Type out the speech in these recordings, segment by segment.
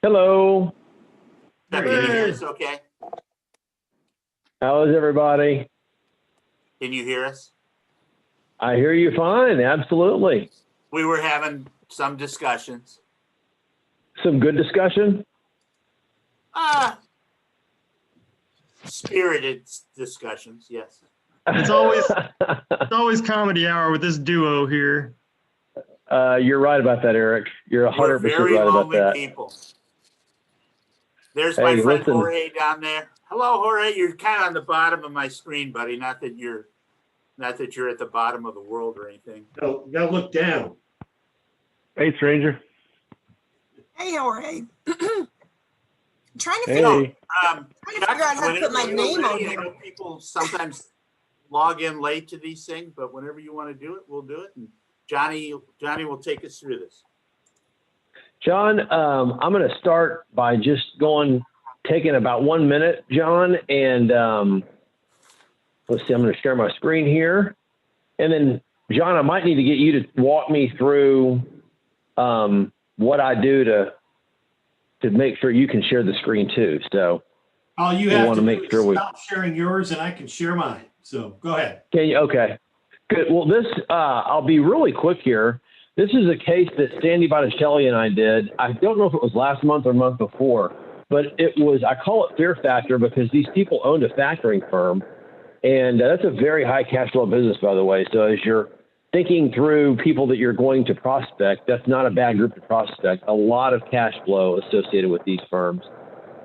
Hello. Can you hear us okay? How is everybody? Can you hear us? I hear you fine. Absolutely. We were having some discussions. Some good discussion. Spirited discussions, yes. It's always comedy hour with this duo here. You're right about that, Eric. You're 100% We're very right about lonely that. people. There's Hey, my friend listen. Jorge down there. Hello, Jorge. You're kind of on the bottom of my screen, buddy. Not that you're at the bottom of the world or anything. No, you gotta look down. Hey, stranger. Hey, Jorge. Trying to Hey. figure, Trying to figure out how to put my name on I here. know people sometimes log in late to these things, but whenever you want to do it, we'll do it. And Johnny will take us through this. John, I'm going to start by just taking about 1 minute, John, and let's see, I'm going to share my screen here. And then, John, I might need to get you to walk me through what I do to make sure you can share the screen too. So All you We have wanna to make do is sure we- stop sharing yours and I can share mine. So go ahead. can you? Okay, good. Well, this, I'll be really quick here. This is a case that Sandy Botticelli and I did. I don't know if it was last month or month before, but it was, I call it Fear Factor because these people owned a factoring firm. And that's a very high cash flow business, by the way. So as you're thinking through people that you're going to prospect, that's not a bad group to prospect. A lot of cash flow associated with these firms.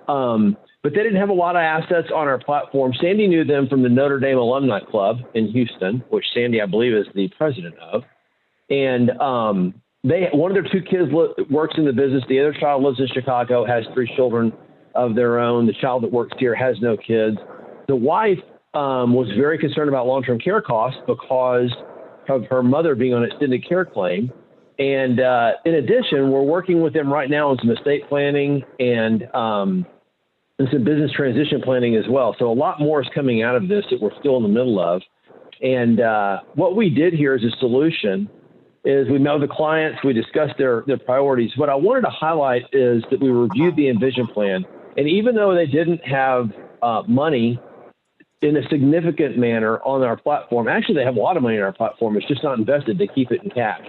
But they didn't have a lot of assets on our platform. Sandy knew them from the Notre Dame Alumni Club in Houston, which Sandy, I believe, is the president of. And one of their two kids works in the business. The other child lives in Chicago, has 3 children of their own. The child that works here has no kids. The wife was very concerned about long-term care costs because of her mother being on extended care claim. And in addition, we're working with them right now on some estate planning and some business transition planning as well. So a lot more is coming out of this that we're still in the middle of. And what we did here as a solution is we met with the clients, we discussed their priorities. What I wanted to highlight is that we reviewed the Envision plan. And even though they didn't have money in a significant manner on our platform, actually they have a lot of money in our platform, it's just not invested, they keep it in cash.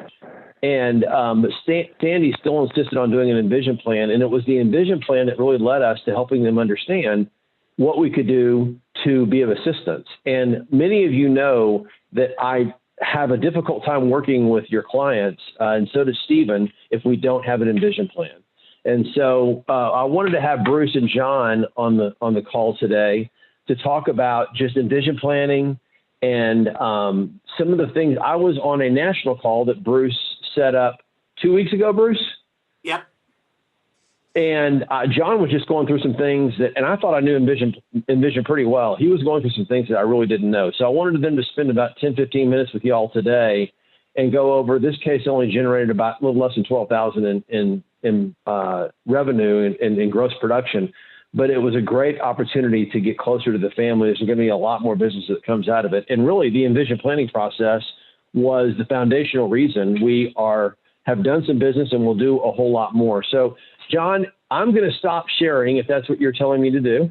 And but Sandy still insisted on doing an Envision plan. And it was the Envision plan that really led us to helping them understand what we could do to be of assistance. And many of you know that I have a difficult time working with your clients, and so does Stephen, if we don't have an Envision plan. And so I wanted to have Bruce and John on the call today to talk about just Envision planning and some of the things. I was on a national call that Bruce set up 2 weeks ago, Bruce. Yep. And John was just going through some things and I thought I knew Envision pretty well. He was going through some things that I really didn't know. So I wanted them to spend about 10, 15 minutes with you all today and go over. This case only generated about a little less than $12,000 in revenue and in gross production. But it was a great opportunity to get closer to the family. There's going to be a lot more business that comes out of it. And really, the Envision planning process was the foundational reason we have done some business and we'll do a whole lot more. So, John, I'm going to stop sharing if that's what you're telling me to do.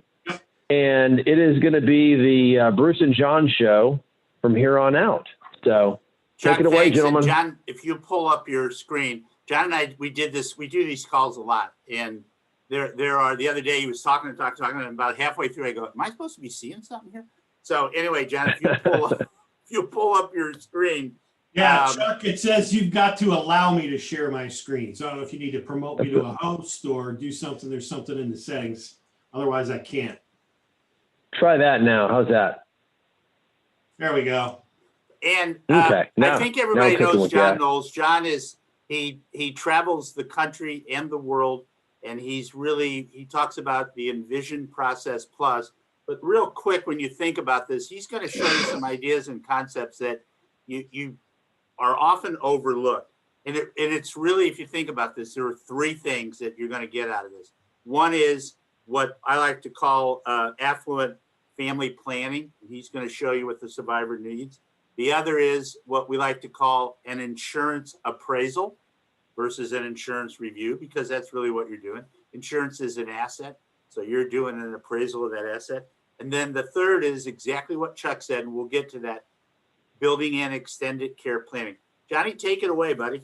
And it is going to be the Bruce and John show from here on out. So take it away, thanks. gentlemen. And John, if you pull up your screen, John and I, we do these calls a lot. And there are, the other day he was talking, and about halfway through, I go, am I supposed to be seeing something here? So anyway, John, if you pull up your screen. Yeah, Chuck, it says you've got to allow me to share my screen. So I don't know if you need to promote me to a host or do something. There's something in the settings. Otherwise, I can't. Try that now. How's that? There we go. And Okay. I think everybody now knows John that. Knowles. John he travels the country and the world, and he talks about the Envision Process Plus. But real quick, when you think about this, he's going to show you some ideas and concepts that you are often overlooked. And it's really, if you think about this, there are 3 things that you're going to get out of this. One is what I like to call affluent family planning. He's going to show you what the survivor needs. The other is what we like to call an insurance appraisal. versus an insurance review, because that's really what you're doing. Insurance is an asset. So you're doing an appraisal of that asset. And then the third is exactly what Chuck said, and we'll get to that, building in extended care planning. Johnny, take it away, buddy.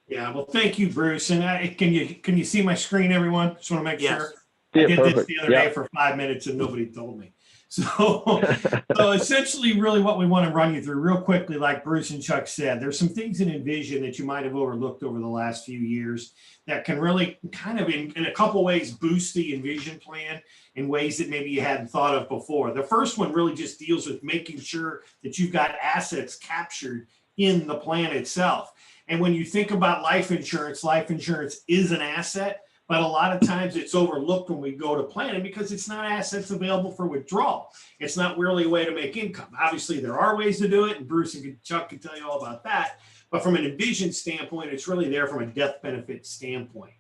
Yeah, well, thank you, Bruce. And can you see my screen, everyone? Just want to make Yes. sure. Yeah, I did perfect. this the other day for 5 minutes and nobody told me. So essentially, really what we want to run you through real quickly, like Bruce and Chuck said, there's some things in Envision that you might have overlooked over the last few years that can really kind of in a couple ways boost the Envision plan in ways that maybe you hadn't thought of before. The first one really just deals with making sure that you've got assets captured in the plan itself. And when you think about life insurance is an asset, but a lot of times it's overlooked when we go to planning because it's not assets available for withdrawal. It's not really a way to make income. Obviously, there are ways to do it, and Bruce and Chuck can tell you all about that. But from an Envision standpoint, it's really there from a death benefit standpoint.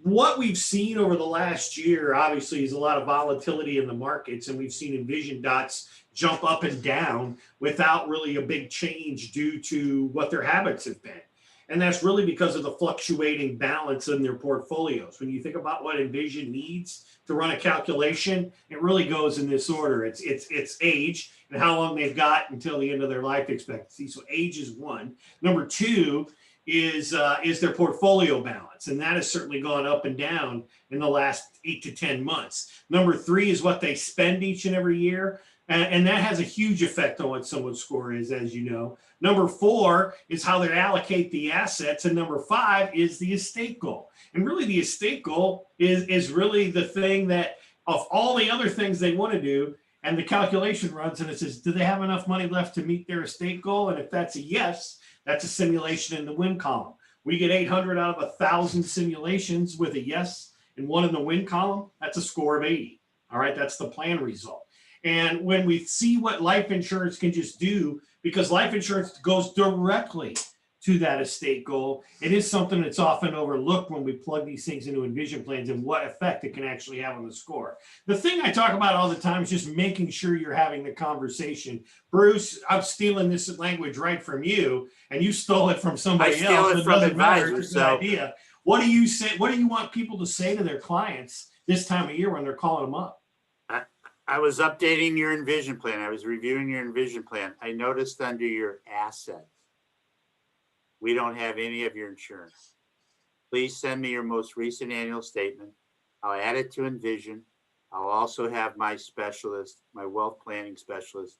What we've seen over the last year, obviously, is a lot of volatility in the markets, and we've seen Envision dots jump up and down without really a big change due to what their habits have been. And that's really because of the fluctuating balance in their portfolios. When you think about what Envision needs to run a calculation, it really goes in this order. It's age and how long they've got until the end of their life expectancy. So age is one. Number two is their portfolio balance. And that has certainly gone up and down in the last 8 to 10 months. Number three is what they spend each and every year. And that has a huge effect on what someone's score is, as you know. Number four is how they allocate the assets. And number five is the estate goal. And really the estate goal is really the thing that of all the other things they want to do, and the calculation runs and it says, do they have enough money left to meet their estate goal? And if that's a yes, that's a simulation in the win column. We get 800 out of 1,000 simulations with a yes and one in the win column. That's a score of 80. All right, that's the plan result. And when we see what life insurance can just do, because life insurance goes directly to that estate goal, it is something that's often overlooked when we plug these things into Envision plans and what effect it can actually have on the score. The thing I talk about all the time is just making sure you're having the conversation. Bruce, I'm stealing this language right from you, and you stole it from somebody else. I steal it from advisors. It's an idea. What do you say? What do you want people to say to their clients this time of year when they're calling them up? I was updating your Envision plan. I was reviewing your Envision plan. I noticed under your assets, we don't have any of your insurance. Please send me your most recent annual statement. I'll add it to Envision. I'll also have my specialist, my wealth planning specialist,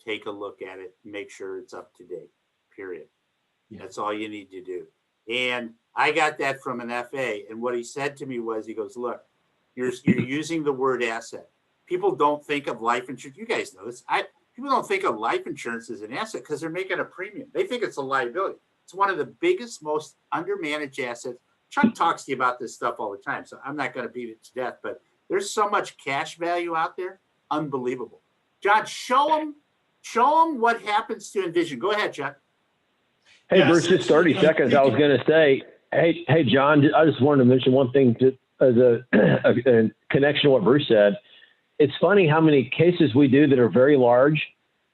take a look at it, make sure it's up to date, period. Yeah. That's all you need to do. And I got that from an FA. And what he said to me was, he goes, look, you're using the word asset. People don't think of life insurance. You guys know this. People don't think of life insurance as an asset because they're making a premium. They think it's a liability. It's one of the biggest, most undermanaged assets. Chuck talks to you about this stuff all the time, so I'm not going to beat it to death, but there's so much cash value out there. Unbelievable. John, show them what happens to Envision. Go ahead, Chuck. Hey, yes, Bruce, just 30 seconds. I was going to say, hey, John, I just wanted to mention one thing as a connection to what Bruce said. It's funny how many cases we do that are very large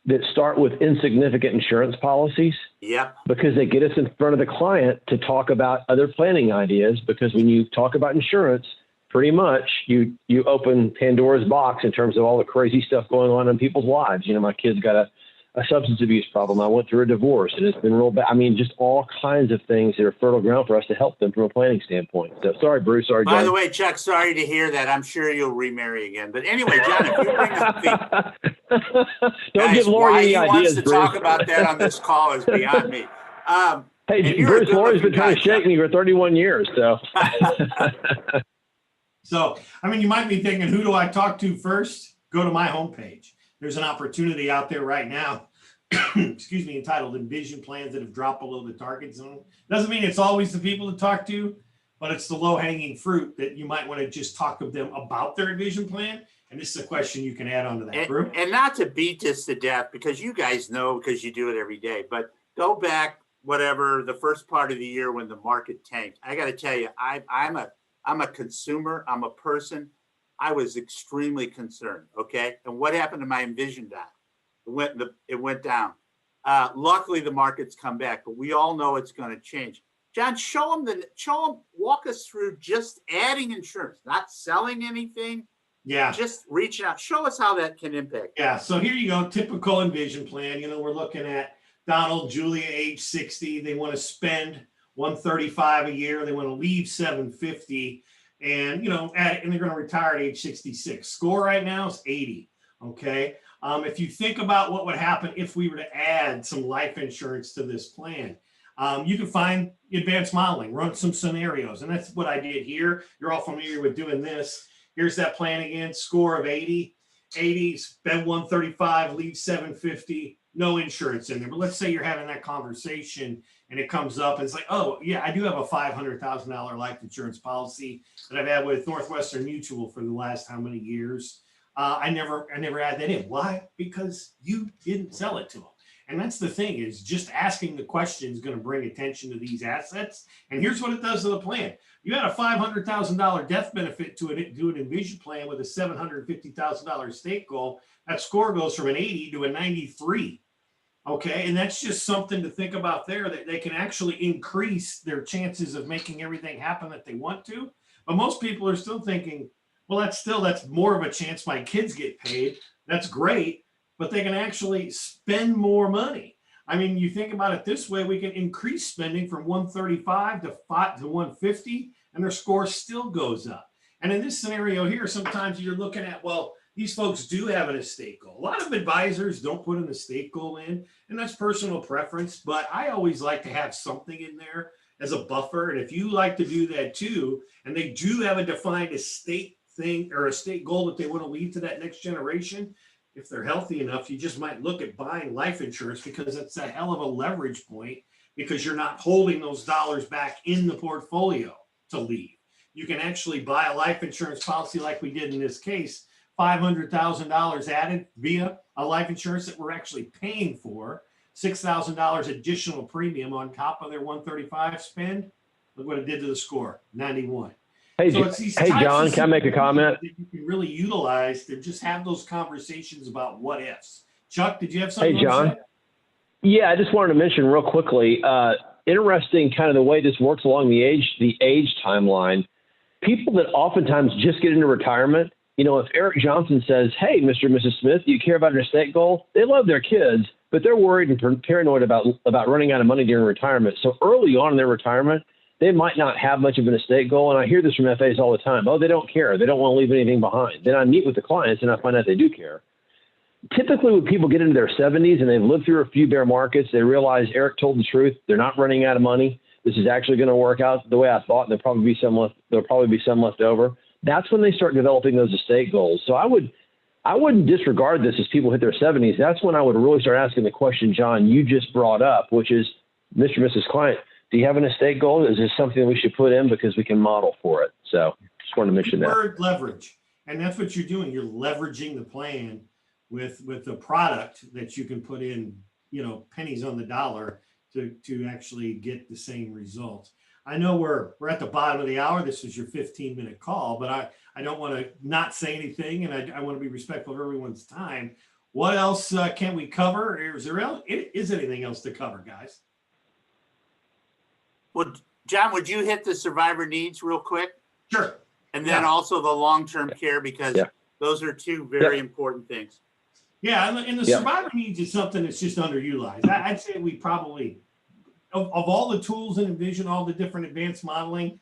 that start with insignificant insurance policies. Yep. Because they get us in front of the client to talk about other planning ideas. Because when you talk about insurance, pretty much you open Pandora's box in terms of all the crazy stuff going on in people's lives. You know, my kid's got a substance abuse problem. I went through a divorce and it's been real bad. I mean, just all kinds of things that are fertile ground for us to help them from a planning standpoint. So sorry, Bruce. Sorry, John. By the way, Chuck, sorry to hear that. I'm sure you'll remarry again. But anyway, John, if you bring up the don't give Lori any ideas, wants to Bruce. talk about that on this call is beyond me. Hey, Bruce, Lori's been trying to shake me for 31 years. So, so I mean, you might be thinking, who do I talk to first? Go to my homepage. There's an opportunity out there right now, excuse me, entitled Envision plans that have dropped below the target zone. Doesn't mean it's always the people to talk to, but it's the low-hanging fruit that you might want to just talk to them about their Envision plan. And this is a question you can add on to that group. And not to beat this to death, because you guys know, because you do it every day, but go back, whatever, the first part of the year when the market tanked. I got to tell you, I'm a consumer. I'm a person. I was extremely concerned. Okay. And what happened to my Envision dot? It went down. Luckily the market's come back, but we all know it's going to change. John, walk us through just adding insurance, not selling anything, Yeah. just reaching out. Show us how that can impact. Yeah, so here you go, typical Envision plan. You know, we're looking at Donald, Julia, age 60. They want to spend 135 a year. They want to leave 750, and and they're going to retire at age 66. Score right now is 80. Okay, if you think about what would happen if we were to add some life insurance to this plan, you can find advanced modeling, run some scenarios, and that's what I did here. You're all familiar with doing this. Here's that plan again, score of 80. 80, spend 135, leave 750, no insurance in there. But let's say you're having that conversation and it comes up and it's like, oh yeah, I do have a $500,000 life insurance policy that I've had with Northwestern Mutual for the last how many years. I never add that in. Why? Because you didn't sell it to them. And that's the thing, is just asking the question is going to bring attention to these assets. And here's what it does to the plan. You had a $500,000 death benefit to an Envision plan with a $750,000 estate goal. That score goes from an 80 to a 93. Okay, and that's just something to think about there, that they can actually increase their chances of making everything happen that they want to. But most people are still thinking, well, that's more of a chance my kids get paid. That's great, but they can actually spend more money. I mean, you think about it this way, we can increase spending from 135 to 150, and their score still goes up. And in this scenario here, sometimes you're looking at, well, these folks do have an estate goal. A lot of advisors don't put an estate goal in, and that's personal preference, but I always like to have something in there as a buffer. And if you like to do that too, and they do have a defined estate thing or estate goal that they want to leave to that next generation, if they're healthy enough, you just might look at buying life insurance, because it's a hell of a leverage point, because you're not holding those dollars back in the portfolio to leave. You can actually buy a life insurance policy like we did in this case, $500,000 added via a life insurance that we're actually paying for, $6,000 additional premium on top of their 135 spend. Look what it did to the score, 91. Hey, So it's these hey, types John, of can I make a comment? that you can really utilize to just have those conversations about what ifs. Chuck, did you have something? Hey, John. Yeah, I just wanted to mention real quickly, interesting kind of the way this works along the age timeline. People that oftentimes just get into retirement, if Eric Johnson says, hey, Mr. and Mrs. Smith, do you care about an estate goal? They love their kids, but they're worried and paranoid about running out of money during retirement. So early on in their retirement, they might not have much of an estate goal. And I hear this from FAs all the time. Oh, they don't care. They don't want to leave anything behind. Then I meet with the clients and I find out they do care. Typically, when people get into their 70s and they've lived through a few bear markets, they realize Eric told the truth. They're not running out of money. This is actually going to work out the way I thought. And there'll probably be some left over. That's when they start developing those estate goals. So I wouldn't disregard this as people hit their 70s. That's when I would really start asking the question, John, you just brought up, which is, Mr. and Mrs. Client, do you have an estate goal? Is this something we should put in because we can model for it? So just wanted to mention that. Word leverage. And that's what you're doing. You're leveraging the plan with a product that you can put in, pennies on the dollar to actually get the same results. I know we're at the bottom of the hour. This is your 15-minute call, but I don't want to not say anything, and I want to be respectful of everyone's time. What else can we cover? Is anything else to cover, guys? Well, John, would you hit the survivor needs real quick? Sure. And then also the long-term care, because those are two very important things. Yeah, and the survivor needs is something that's just underutilized. I'd say we probably, of all the tools in Envision, all the different advanced modeling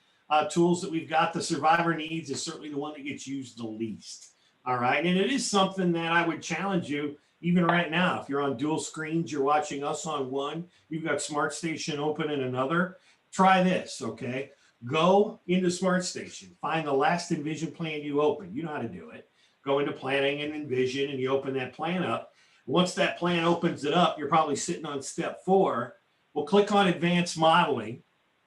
tools that we've got, the survivor needs is certainly the one that gets used the least. All right. And it is something that I would challenge you, even right now, if you're on dual screens, you're watching us on one, you've got SmartStation open in another, try this, okay? Go into SmartStation, find the last Envision plan you opened. You know how to do it. Go into planning and Envision, and you open that plan up. Once that plan opens it up, you're probably sitting on step 4. Well, click on advanced modeling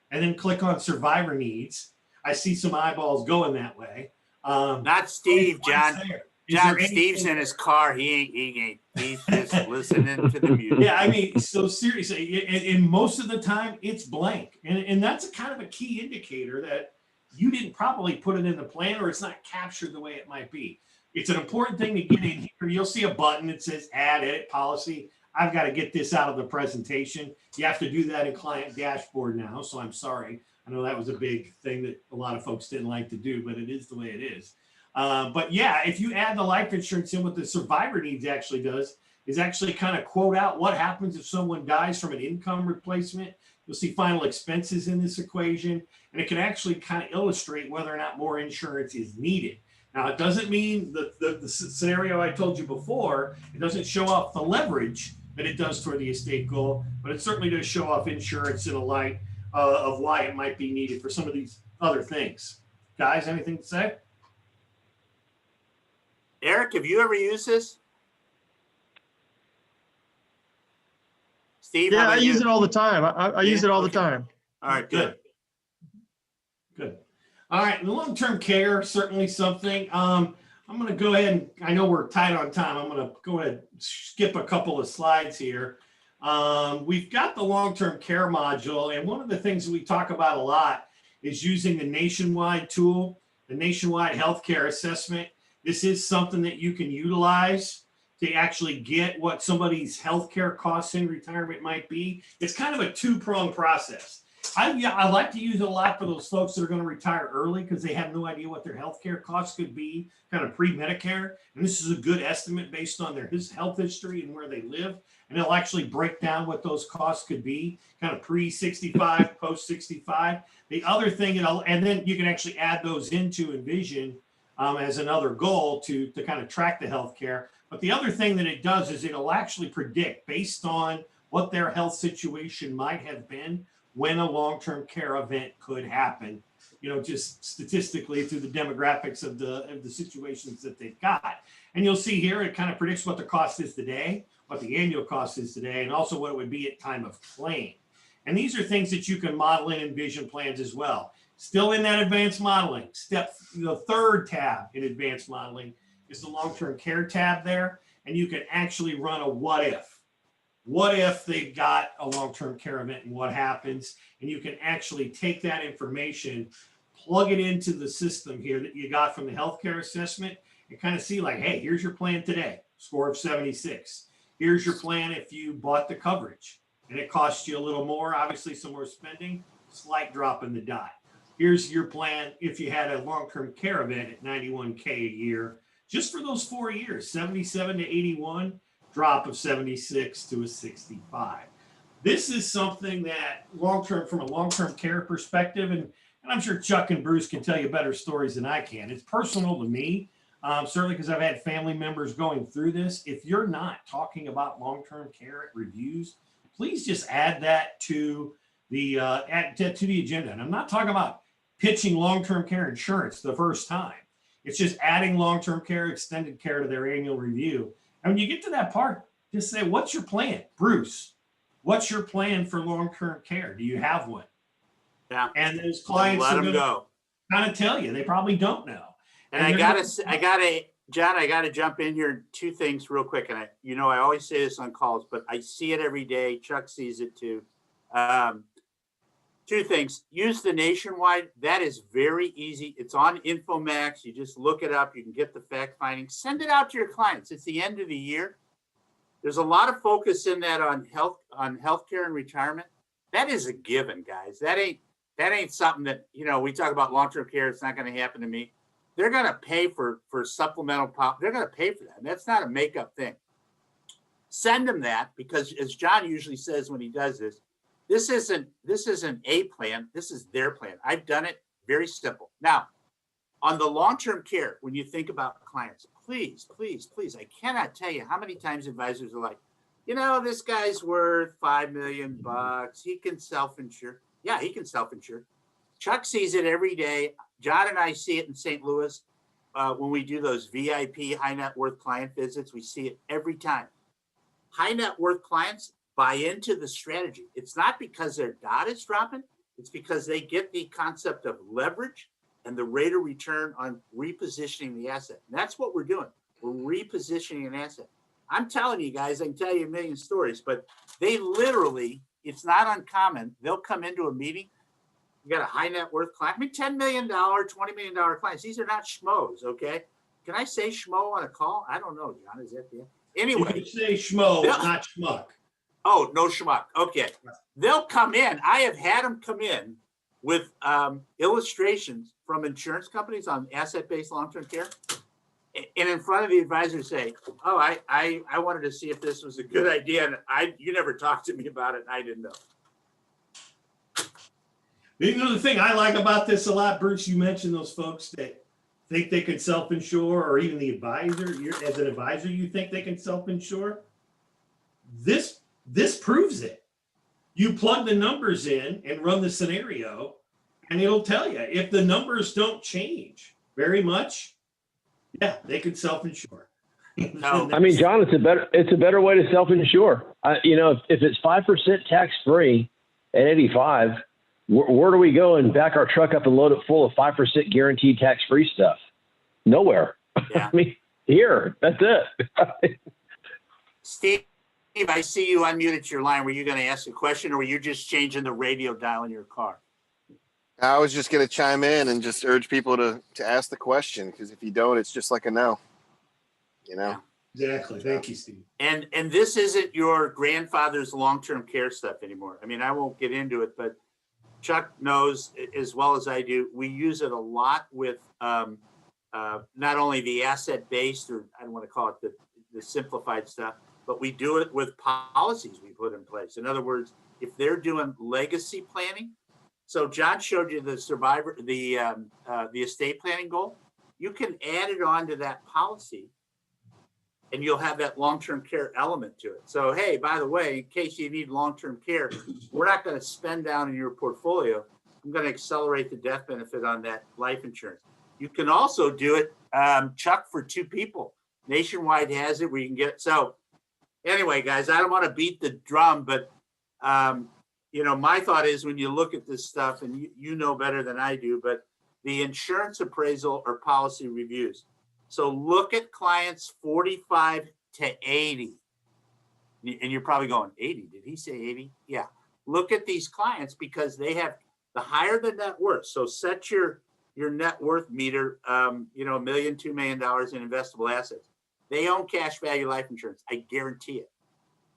and then click on survivor needs. I see some eyeballs going that way. Not Steve, John. John, Steve's in his car. He's just listening to the music. Yeah, I mean, so seriously, and most of the time it's blank. And that's a kind of a key indicator that you didn't probably put it in the plan, or it's not captured the way it might be. It's an important thing to get in here. You'll see a button that says add edit policy. I've got to get this out of the presentation. You have to do that in client dashboard now. So I'm sorry. I know that was a big thing that a lot of folks didn't like to do, but it is the way it is. But yeah, if you add the life insurance in, what the survivor needs actually does is actually kind of quote out what happens if someone dies from an income replacement. You'll see final expenses in this equation, and it can actually kind of illustrate whether or not more insurance is needed. Now, it doesn't mean the scenario I told you before, it doesn't show off the leverage that it does toward the estate goal, but it certainly does show off insurance in a light of why it might be needed for some of these other things. Guys, anything to say? Eric, have you ever used this? Steve, how Yeah, I about use you? it all the time. I use it all the Okay. time. All right, good. Good. All right, long-term care, certainly something. I'm going to go ahead and, I know we're tight on time. I'm going to go ahead and skip a couple of slides here. We've got the long-term care module, and one of the things that we talk about a lot is using the Nationwide tool, the Nationwide Healthcare Assessment. This is something that you can utilize to actually get what somebody's healthcare costs in retirement might be. It's kind of a two-pronged process. I like to use it a lot for those folks that are going to retire early because they have no idea what their healthcare costs could be, kind of pre-Medicare. And this is a good estimate based on their health history and where they live. And it'll actually break down what those costs could be, kind of pre-65, post-65. The other thing, and then you can actually add those into Envision as another goal to kind of track the healthcare. But the other thing that it does is it'll actually predict based on what their health situation might have been when a long-term care event could happen, just statistically through the demographics of the situations that they've got. And you'll see here, it kind of predicts what the cost is today, what the annual cost is today, and also what it would be at time of claim. And these are things that you can model in Envision plans as well. Still in that advanced modeling, the third tab in advanced modeling is the long-term care tab there. And you can actually run a what if. What if they've got a long-term care event and what happens? And you can actually take that information, plug it into the system here that you got from the healthcare assessment and kind of see like, hey, here's your plan today, score of 76. Here's your plan if you bought the coverage and it costs you a little more, obviously some more spending, slight drop in the dot. Here's your plan if you had a long-term care event at $91K a year, just for those 4 years, 77 to 81. Drop of 76 to a 65. This is something that from a long-term care perspective, and I'm sure Chuck and Bruce can tell you better stories than I can. It's personal to me, certainly because I've had family members going through this. If you're not talking about long-term care at reviews, please just add that to the agenda. And I'm not talking about pitching long-term care insurance the first time. It's just adding long-term care, extended care to their annual review. And when you get to that part, just say, what's your plan? Bruce, what's your plan for long-term care? Do you have one? Yeah. And those clients let are them going to go. kind of tell you. They probably don't know. And John, I gotta jump in here. Two things real quick. And I always say this on calls, but I see it every day. Chuck sees it too. Two things. Use the Nationwide. That is very easy. It's on Infomax. You just look it up. You can get the fact finding. Send it out to your clients. It's the end of the year. There's a lot of focus in that on healthcare and retirement. That is a given, guys. That ain't something that, we talk about long-term care. It's not going to happen to me. They're going to pay for supplemental pop. They're going to pay for that. And that's not a makeup thing. Send them that because, as John usually says when he does this, this isn't a plan. This is their plan. I've done it very simple. Now, on the long-term care, when you think about clients, please, please, please, I cannot tell you how many times advisors are like, this guy's worth $5 million. He can self-insure. Yeah, he can self-insure. Chuck sees it every day. John and I see it in St. Louis when we do those VIP high net worth client visits. We see it every time. High net worth clients buy into the strategy. It's not because their dot is dropping. It's because they get the concept of leverage and the rate of return on repositioning the asset. And that's what we're doing. We're repositioning an asset. I'm telling you guys, I can tell you a million stories, but they literally, it's not uncommon. They'll come into a meeting. You got a high net worth client, $10 million, $20 million clients. These are not schmoes, okay? Can I say schmo on a call? I don't know, John. Is that the You Anyway, could say schmo, Yeah. not schmuck. oh, no schmuck. Okay. They'll come in. I have had them come in with illustrations from insurance companies on asset-based long-term care. And in front of the advisor say, oh, I wanted to see if this was a good idea. And you never talked to me about it. And I didn't know. You know, the thing I like about this a lot, Bruce, you mentioned those folks that think they can self-insure, or even the advisor, as an advisor, you think they can self-insure. This proves it. You plug the numbers in and run the scenario, and it'll tell you if the numbers don't change very much. Yeah, they can self-insure. No. I mean, John, it's a better way to self-insure. You know, if it's 5% tax-free at 85, where do we go and back our truck up and load it full of 5% guaranteed tax-free stuff? Nowhere. Yeah. I mean, here, that's it. Steve, I see you unmuted your line. Were you going to ask a question, or were you just changing the radio dial in your car? I was just going to chime in and just urge people to ask the question, because if you don't, it's just like a no. You know? Exactly. Thank you, Steve. And this isn't your grandfather's long-term care stuff anymore. I mean, I won't get into it, but Chuck knows as well as I do, we use it a lot with not only the asset-based, or I don't want to call it the simplified stuff, but we do it with policies we put in place. In other words, if they're doing legacy planning, so John showed you the the estate planning goal, you can add it on to that policy, and you'll have that long-term care element to it. So, hey, by the way, in case you need long-term care, we're not going to spend down in your portfolio. I'm going to accelerate the death benefit on that life insurance. You can also do it, Chuck, for 2 people. Nationwide has it where you can get. So anyway, guys, I don't want to beat the drum, but you know, my thought is when you look at this stuff, and you know better than I do, but the insurance appraisal or policy reviews. So look at clients 45 to 80. And you're probably going, 80? Did he say 80? Yeah. Look at these clients because they have the higher the net worth. So set your net worth meter, you know, $1 million, $2 million in investable assets. They own cash value life insurance. I guarantee it.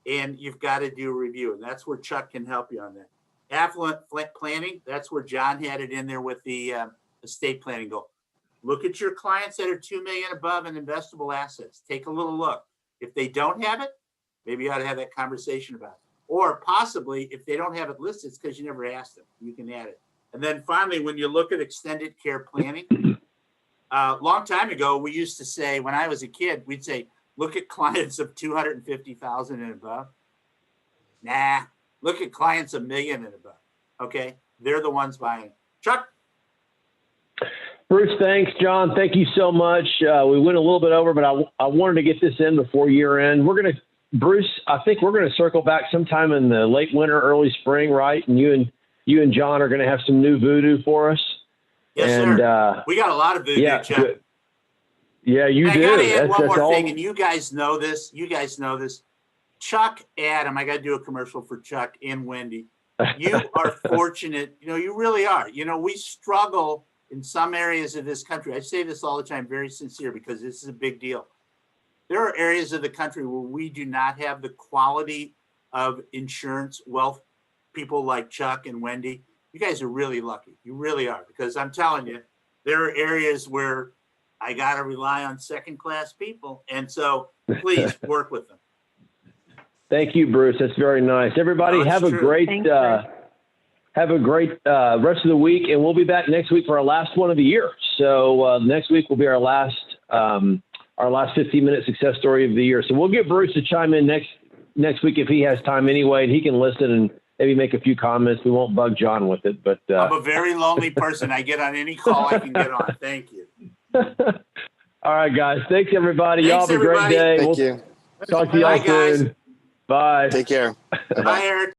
And you've got to do a review. And that's where Chuck can help you on that. Affluent planning, that's where John had it in there with the estate planning goal. Look at your clients that are 2 million above in investable assets. Take a little look. If they don't have it, maybe you ought to have that conversation about it. Or possibly if they don't have it listed, it's because you never asked them. You can add it. And then finally, when you look at extended care planning, a long time ago, we used to say, when I was a kid, we'd say, look at clients of 250,000 and above. Nah, look at clients of $1 million and above. Okay, they're the ones buying. Chuck. Bruce, thanks. John, thank you so much. We went a little bit over, but I wanted to get this in before year end. Bruce, I think we're going to circle back sometime in the late winter, early spring, right? And you and John are going to have some new voodoo for us. Yes, sir. We got a lot of voodoo, yeah, Chuck. good. Yeah, you do. I got to add one more all. thing, and you guys know this. Chuck, Adam, I got to do a commercial for Chuck and Wendy. You are fortunate. You know, you really are. You know, we struggle in some areas of this country. I say this all the time, very sincere, because this is a big deal. There are areas of the country where we do not have the quality of insurance wealth people like Chuck and Wendy. You guys are really lucky. You really are, because I'm telling you, there are areas where I got to rely on second-class people. And so please work with them. Thank you, Bruce. That's very nice. Everybody, have a great rest of the week, and we'll be back next week for our last one of the year. So next week will be our last 15-minute success story of the year. So we'll get Bruce to chime in next week if he has time anyway, and he can listen and maybe make a few comments. We won't bug John with it, but I'm a very lonely person. I get on any call I can get on. Thank you. All right, guys. Thanks, everybody. Thanks, y'all have a great day. Thank you. Talk to y'all Bye, guys. soon. Bye. Take care. Bye, Eric.